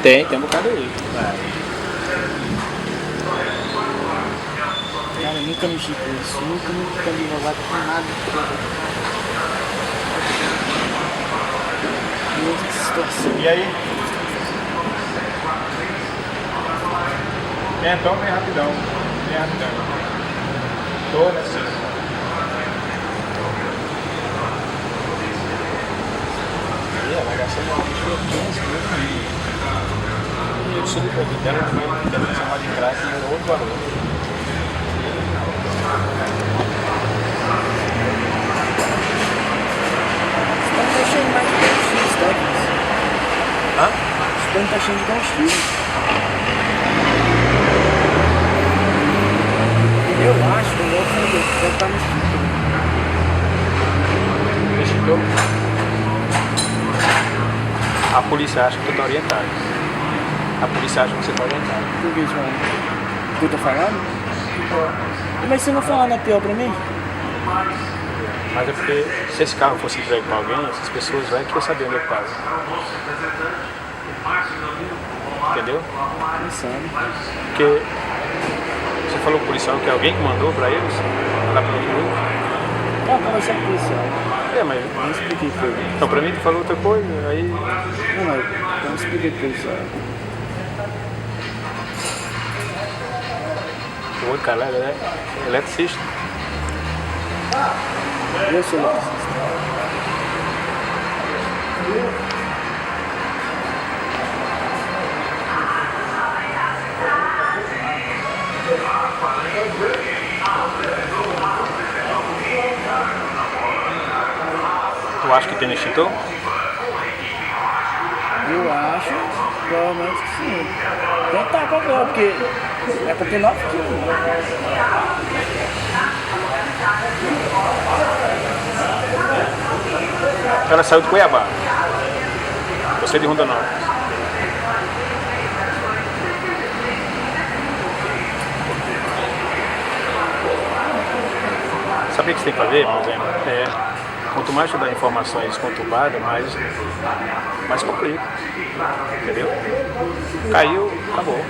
Tem um bocado aí. Cara, nunca mexi com isso, nunca me roubado com nada. Que situação. E aí? Então vem rapidão. Toda assim. A avaliação de uma pessoa pensa mesmo. Eu sou do produto dela, deve chamar de crack e era outro valor. Você tá cheio mais de 2 filhos, tá? Hã? Você tá cheio de 2 filhos. Eu acho que eu vou fazer, deve estar no escritório. Investidor? A polícia acha que tu tá orientado. A polícia acha que você tá orientado. Por que, João? O que eu tô falando? Mas se eu não falar, não é pior pra mim? Mas é porque se esse carro fosse entregue pra alguém, essas pessoas vai querer saber onde eu pago. Entendeu? Quem sabe? Porque você falou pro policial que é alguém que mandou pra eles, lá pra onde eu. Ah, conversar com o policial. Mas Não expliquei pra ele. então pra mim tu falou outra coisa, aí. Não, mas eu não expliquei pro policial. O outro cara lá, ele é eletricista. Eu sou eletricista. Tu acha que tem no extintor? Eu acho, provavelmente que sim. Tentar pra ver, porque é pra ter 9 quilos. Ela saiu de Cuiabá. Você é de Rondonópolis. Sabe o que você tem que fazer, por exemplo? Quanto mais tu dá informações conturbadas, mais complica. Entendeu? Caiu, acabou.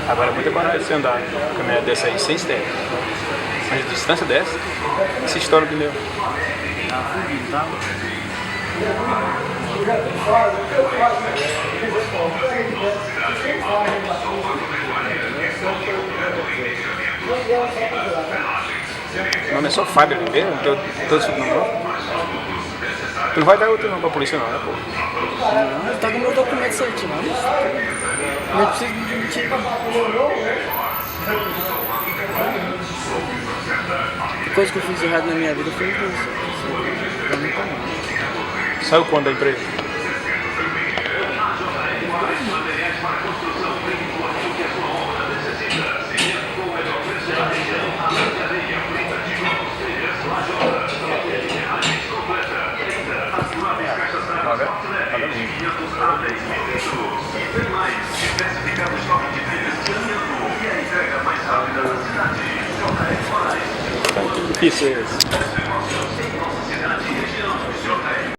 Agora é muita coragem você andar com a caminhonete dessa aí sem step. Mas a distância dessa, se estoura o pneu. Tá fugindo, tá? O nome é só Fábio Oliveira, não tem todo sobrenome não. Tu não vai dar outro nome pra polícia não, né, pô? Não, ele tá com o meu documento certinho, não. Não precisa de mentir. A coisa que eu fiz errado na minha vida foi isso. Pra mim também. Saiu quando da empresa? Que isso é esse?